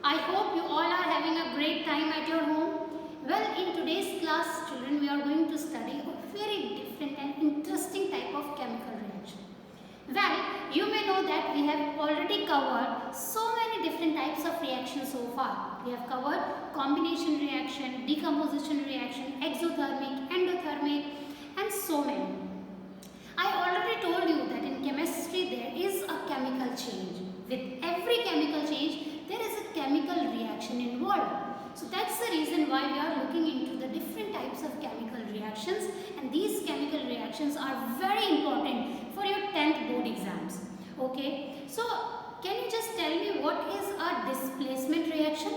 I hope you all are having a great time at your home. Well, in today's class, children, we are going to study a very different and interesting type of chemical reaction. Well, you may know that we have already covered so many different types of reactions so far. We have covered combination reaction, decomposition reaction, exothermic, endothermic, and so many. I already told you that in chemistry there is a chemical change. With every chemical change, there is a chemical reaction involved. So that's the reason why we are looking into the different types of chemical reactions, and these chemical reactions are very important for your 10th board exams. Okay, so can you just tell me what is a displacement reaction?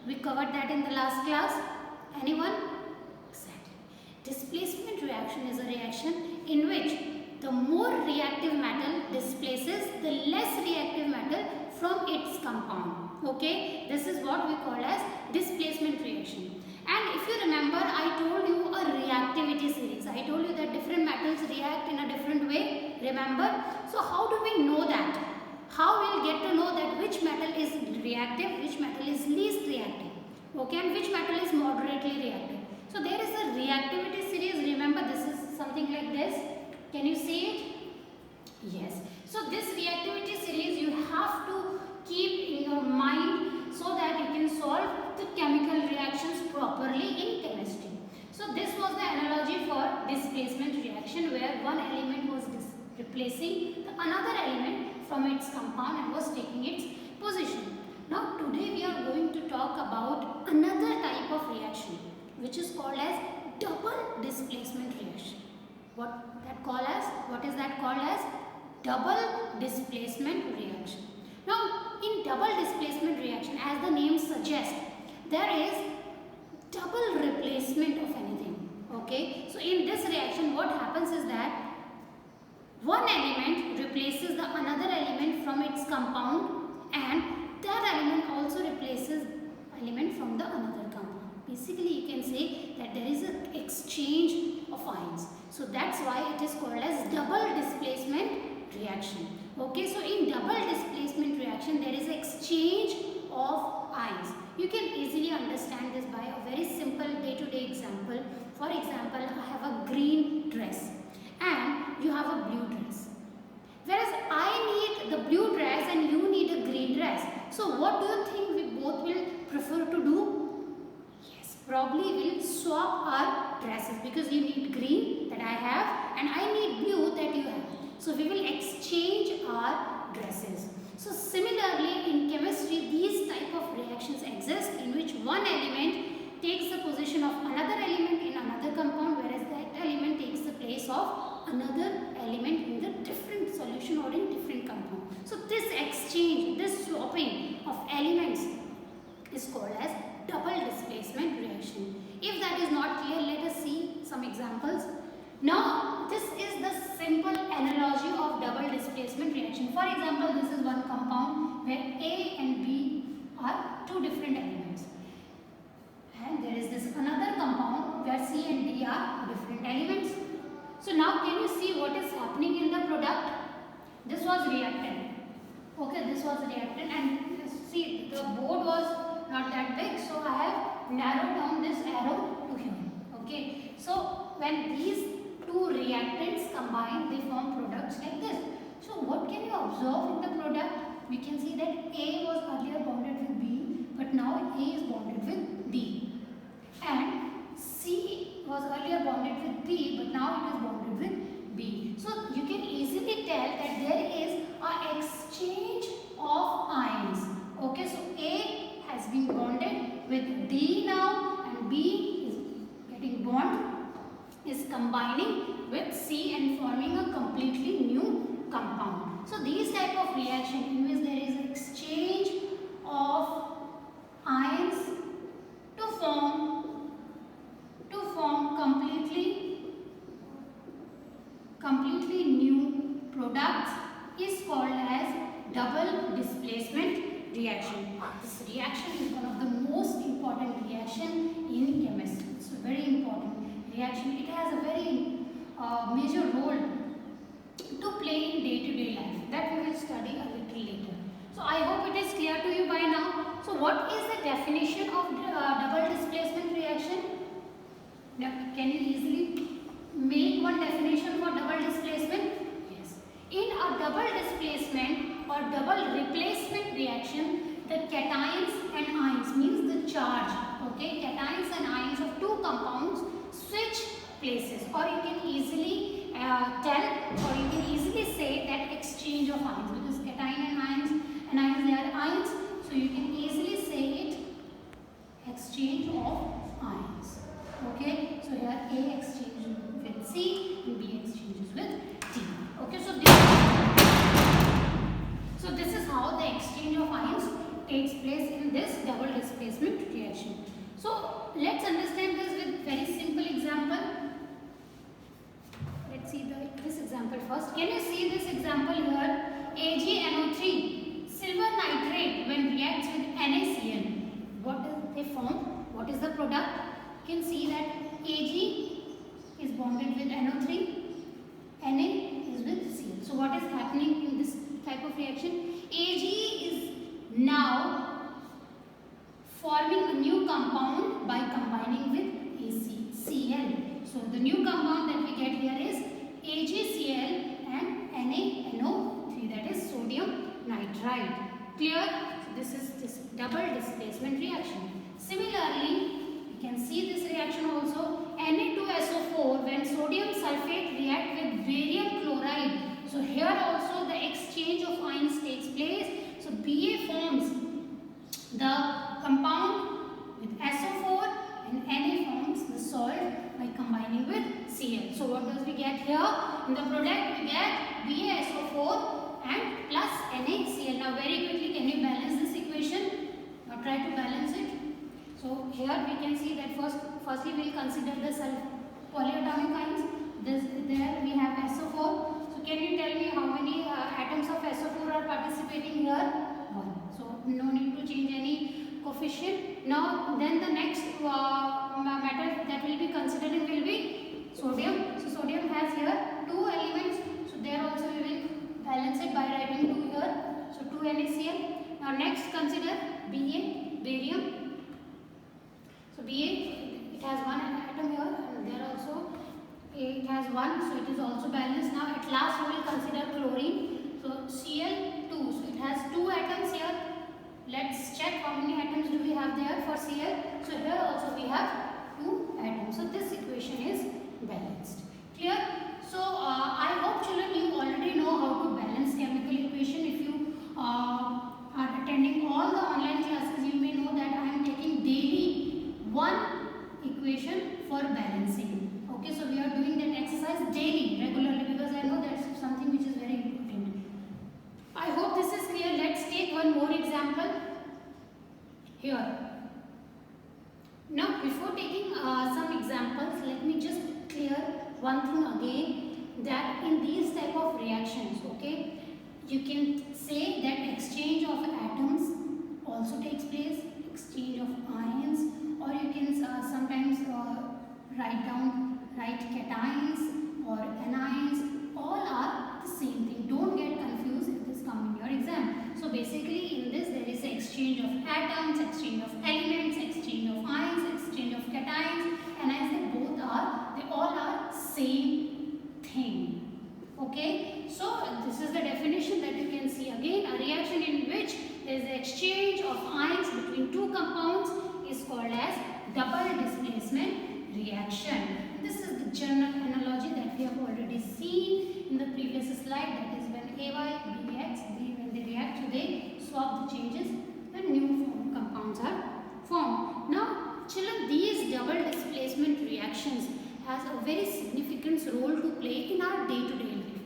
We covered that in the last class. Anyone? Exactly. Displacement reaction is a reaction in which the more reactive metal displaces the less reactive metal from its compound. Okay, this is what we call as displacement reaction. And if you remember, I told you a reactivity series. I told you that different metals react in a different way. Remember? So how do we know that? How we'll get to know that which metal is reactive, which metal is least reactive, okay, and which metal is moderately reactive. So there is a reactivity series. Remember, this is something like this. Can you see it? Yes. So this reactivity series you have to keep in your mind so that you can solve the chemical reactions properly in chemistry. So this was the analogy for displacement reaction, where one element was replacing the another element from its compound and was taking its position. Now today we are going to talk about another type of reaction, which is called as double displacement reaction. What is that called as? Double displacement reaction. Now in double displacement reaction, as the name suggests, there is double replacement of anything. Okay, so in this reaction what happens is that one element replaces the another element from its compound, and that element also replaces element from the another compound. Basically you can say that there is an exchange of ions. So that's why it is called as double displacement reaction. Okay, so in double displacement reaction there is exchange of ions. You can easily understand this by a very simple day-to-day example. For example, I have a green dress and you have a blue dress. Whereas I need the blue dress and you need a green dress. So what do you think we both will prefer to do? Probably we'll swap our dresses, because you need green that I have and I need blue that you have. So we will exchange our dresses. So similarly in chemistry these type of reactions exist in which one element takes the position of another element in another compound, whereas that element takes the place of another element in the different solution or in different compound. So this exchange, this swapping of elements is called as double displacement reaction. If that is not clear, let us see some examples. Now this is the simple analogy of double displacement reaction. For example, this is one compound where A and B are two different elements, and there is this another compound where C and D are different elements. So now can you see what is happening in the product? This was reactant. Okay, this was reactant, and see the board was not that big, so I have narrowed down this arrow to here. Okay, so when these two reactants combine, they form products like this. So what can you observe in the product? We can see that A was earlier bonded with B, but now A is bonded with D, and C was earlier bonded with B, but now it is bonded with B. So you can easily tell that there is an exchange of ions. Okay, so A has been bonded with D now, and B is getting is combining with C and forming a completely new compound. So these type of reaction in which there is exchange of ions to form completely new products is called as double displacement reaction. This reaction is one of the most important reaction in chemistry. It's a very important reaction. It has a very major role to play in day-to-day life that we will study a little later. So I hope it is clear to you by now. So what is the definition of double displacement reaction? Now, can you easily make one definition for double displacement? Yes. In a double displacement or double replacement reaction, the cations and ions, means the charge, okay, cations and ions of two compounds switch places, or you can easily tell, or you can easily say that exchange of ions, because cation and ions they are ions, so you can easily say it exchange of ions. Okay, so here A exchanges with C and B exchanges with D. Okay, so this is how the exchange of ions takes place in this double displacement reaction. So let's understand this with very simple example. Let's see this example first. Can you see this example here? AgNO3, silver nitrate, when reacts with NaCl, what does they form? What is the product? You can see that Ag is bonded with NO3, Na is with Cl. So what is happening in this type of reaction? Ag is now forming a new compound by combining with AgCl. So the new compound that we get here is AgCl and NaNO3, that is sodium nitrite. Clear? So this is this double displacement reaction. Similarly, you can see this reaction also. Na2SO4, when sodium sulfate react with barium chloride. So here also the exchange of ions takes place. So Ba forms the compound with SO4 and Na forms the salt by combining with Cl. So what does we get here? In the product we get BaSO4 and plus NaCl. Now very quickly, can you balance this equation? Now try to balance it. So here we can see that firstly we will consider the polyatomic ions. There we have SO4. So can you tell me how many atoms of SO4 are participating here? 1. So no need to change any coefficient. Now then the next matter that will be considering will be sodium. So sodium has here 2 elements. So there also we will balance it by writing 2 here. So 2 NaCl. Now next consider Ba, barium. So Ba, it has 1 atom here, and there also it has 1, so it is also balanced. Now at last we will consider chlorine. So Cl2, so it has 2 atoms here. Let's check how many atoms do we have there for Cl. So here also we have 2 atoms. So this equation is balanced. Clear? So I hope children you already know how to balance chemical equation. If you are attending all the online classes, you may know that I am taking daily one equation for balancing. Okay, so we are doing that exercise daily, regularly, because I know that's something which is very important. I hope this is clear. Let's take one more example here. Now, before taking some examples, let me just clear one thing again, that in these type of reactions, okay, you can say that exchange of atoms also takes place, exchange of ions, or you can sometimes write cations or anions. All are the same thing. Don't get confused if this comes in your exam. So basically in this there is exchange of atoms, exchange of elements, exchange of ions, exchange of cations, anions. They all are same thing. Okay. So this is the definition that you can see again. A reaction in which there is the exchange of ions between two compounds is called as double displacement reaction. This is the general analogy that we have already seen in the previous slide, that is when AY, BX, when they react, so they swap the changes, then new compounds are formed. Now children, these double displacement reactions has a very significant role to play in our day-to-day life.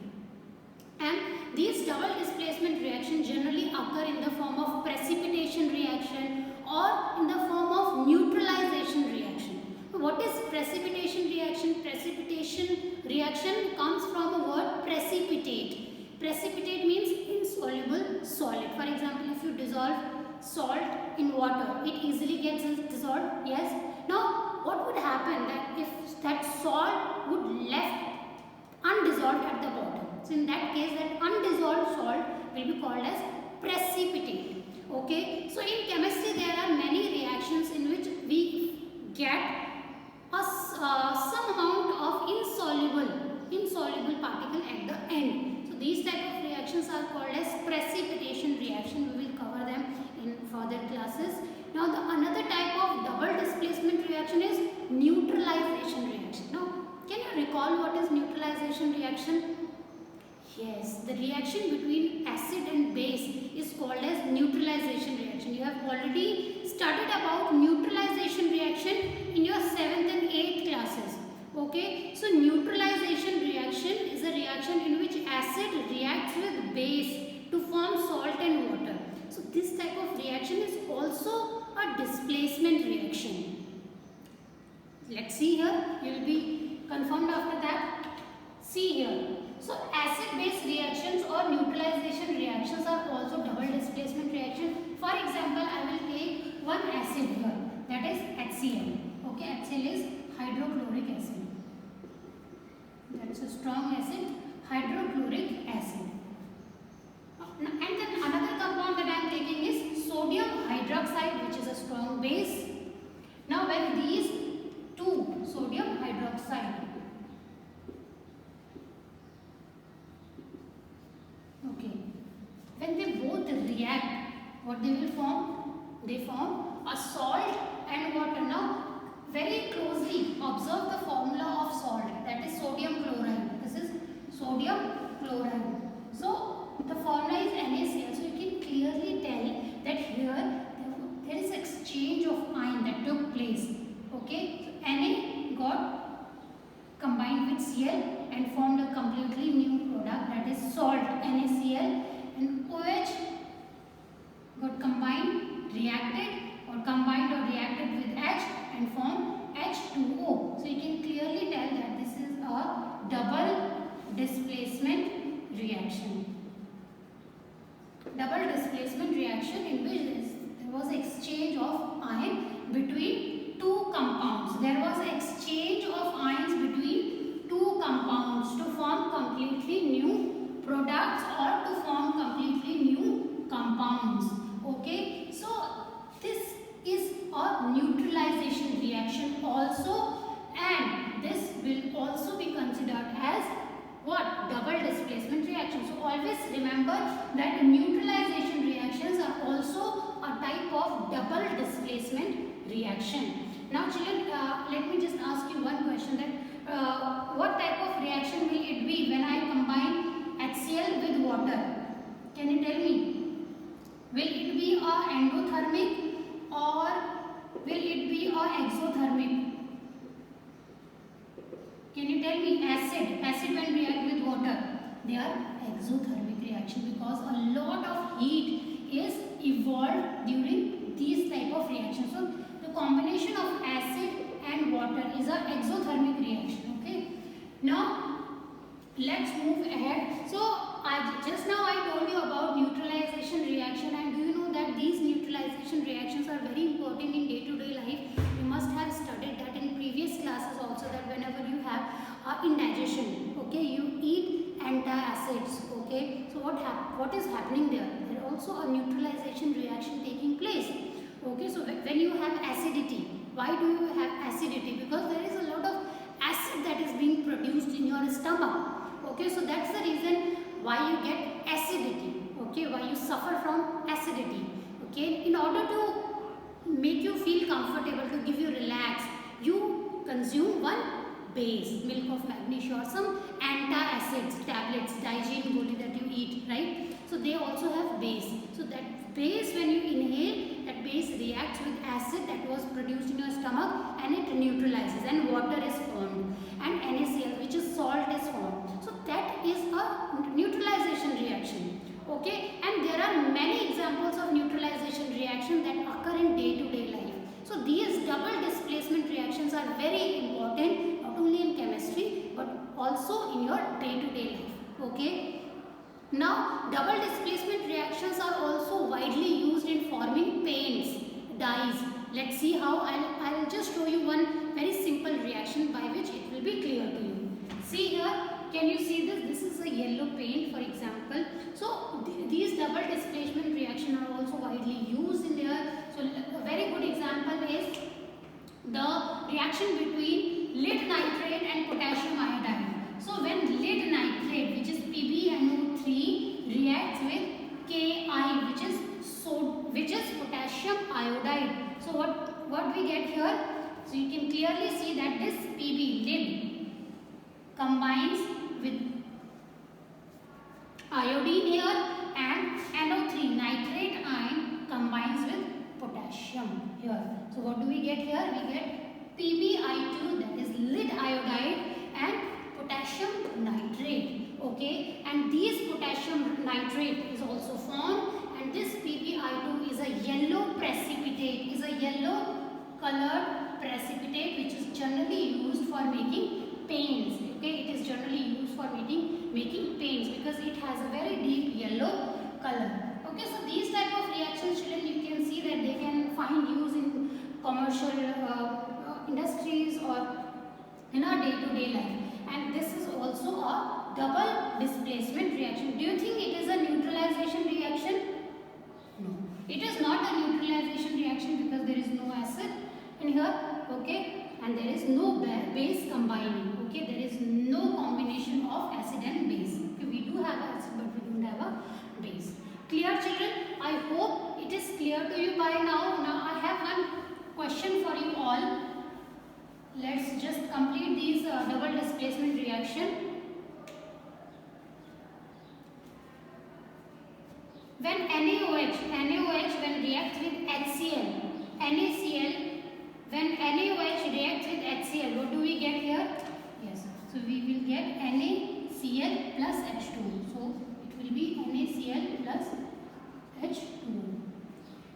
And these double displacement reactions generally occur in the form of precipitation reaction or in the form of neutralization reaction. What is precipitation reaction? Precipitation reaction comes from a word precipitate. Precipitate means insoluble solid. For example, if you dissolve salt in water, it easily gets dissolved. Yes. Now, what would happen that if that salt would left undissolved at the bottom? So in that case, that undissolved salt will be called as precipitate. Okay. So in chemistry reactions are called as precipitation reaction. We will cover them in further classes. Now the another type of double displacement reaction is neutralization reaction. Now can you recall what is neutralization reaction? Yes, the reaction between acid and base is called as neutralization reaction. You have already studied about neutralization reaction in your 7th and 8th classes. Okay, so neutralization reaction is a reaction in which acid reacts with base to form salt and water. So this type of reaction is also a displacement reaction. Let's see here, you will be confirmed after that. See here. So acid-base reactions or neutralization reactions are also double displacement reaction. For example, I will take one acid here, that is HCl. Okay, HCl is hydrochloric acid. That's a strong acid, hydrochloric acid. And then another compound that I am taking is sodium hydroxide, which is a strong base. Now when these two, sodium hydroxide, okay, when they both react, what they will form? They form a salt and water. Now very closely observe the formula of salt, that is sodium chloride. This is sodium chloride. So the formula is NaCl. So you can clearly tell that here there is exchange of ion that took place. Okay, so Na got combined with Cl and formed a completely new product, that is salt, NaCl, and OH got combined, reacted with H and formed H2O. So you can clearly tell that this is a double displacement reaction. Double displacement reaction in which there was exchange of ion between two compounds. There was exchange of ions between two compounds to form completely new products or to form completely new compounds. Okay, so this is a neutralization reaction also, and this will also be considered as what? Double displacement reaction. So always remember that neutralization reactions are also a type of double displacement reaction. Now children, let me just ask you one question, that what type of reaction will it be when I combine HCl with water? Can you tell me? Will it be a endothermic or will it be a exothermic? Can you tell me? Acid when react with water, they are exothermic reaction because a lot of heat is evolved during these type of reactions. So the combination of acid and water is an exothermic reaction. Okay. Now let's move ahead. So just now I told you about neutralization reaction, and do you know that these neutralization reactions are very important in day-to-day life? You must have studied that in previous classes also, that whenever you have indigestion, okay, you eat antacids, okay, so what is happening there? There also a neutralization reaction taking place. Okay, so when you have acidity, why do you have acidity? Because there is a lot of acid that is being produced in your stomach. Okay, so that's the reason why you get acidity. Okay, why you suffer from acidity. Okay, in order to make you feel comfortable, to give you relax, you consume one base, milk of magnesia, or some antacids tablets, Digene Goli that you eat, right? So they also have base. So that base, when you inhale, that base reacts with acid that was produced in your stomach and it neutralizes, and water is formed, and NaCl, which is salt, is formed. So that is a neutralization reaction. Okay, and there are many examples of neutralization reaction that occur in day-to-day life. So these double displacement reactions are very important, not only in chemistry but also in your day-to-day life. Okay. Now double displacement reactions are also widely used in forming paints, dyes. Let's see how. I will just show you one very simple reaction by which it will be clear to you. See here, can you see this? This is a yellow paint, for example. So these double displacement reactions are also widely used in there. So a very good example is the reaction between lead nitrate and potassium iodide. So when lead nitrate, which is PbNO3, reacts which is potassium iodide. So what we get here? So you can clearly see that this Pb, lead, combines with iodine here, and NO3, nitrate ion, combines with potassium here. So what do we get here? We get PbI2, that is lead iodide, and potassium nitrate. Okay, and these potassium nitrate is also formed, and this PbI2 is a yellow precipitate, is a yellow colored precipitate which is generally used for making paints. Okay, it is generally used for making paints because it has a very deep yellow color. Okay, so these type of reactions, children, you can see that they can find use in commercial industries or in our day-to-day life. And this is also a double displacement reaction. Do you think it is a neutralization reaction? No, it is not a neutralization reaction because there is no acid in here. Okay, and there is no base combining. Okay, there is no combination of acid and base. Okay, we do have acid but we don't have a base. Clear, children? I hope it is clear to you by now. Now I have one question for you all. Let's just complete these double displacement reaction. When NaOH when reacts with HCl, NaCl, when NaOH reacts with HCl, what do we get here? Yes, so we will get NaCl plus H2O. So it will be NaCl plus H2O.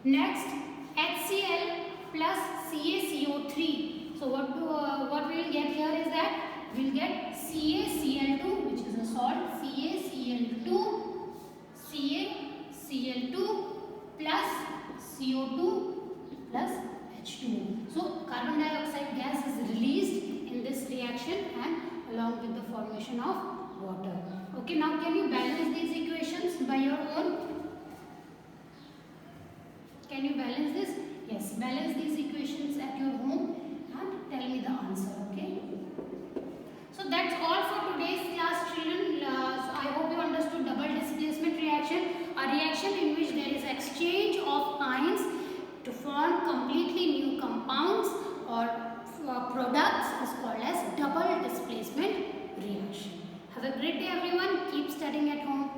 Next, HCl plus CaCO3. So what we will get here is that we will get CaCl2, which is a salt, CaCl2, CaCl2 plus CO2 plus H2O. So carbon dioxide gas is released in this reaction and along with the formation of water. Okay, now can you balance these equations by your own? Can you balance this? Yes, balance these equations at your home and tell me the answer. Okay. So that's all for today's class, children. So I hope you understood double displacement reaction, a reaction in which there is exchange of ions to form completely new compounds or products is called as double displacement reaction. Have a great day everyone. Keep studying at home.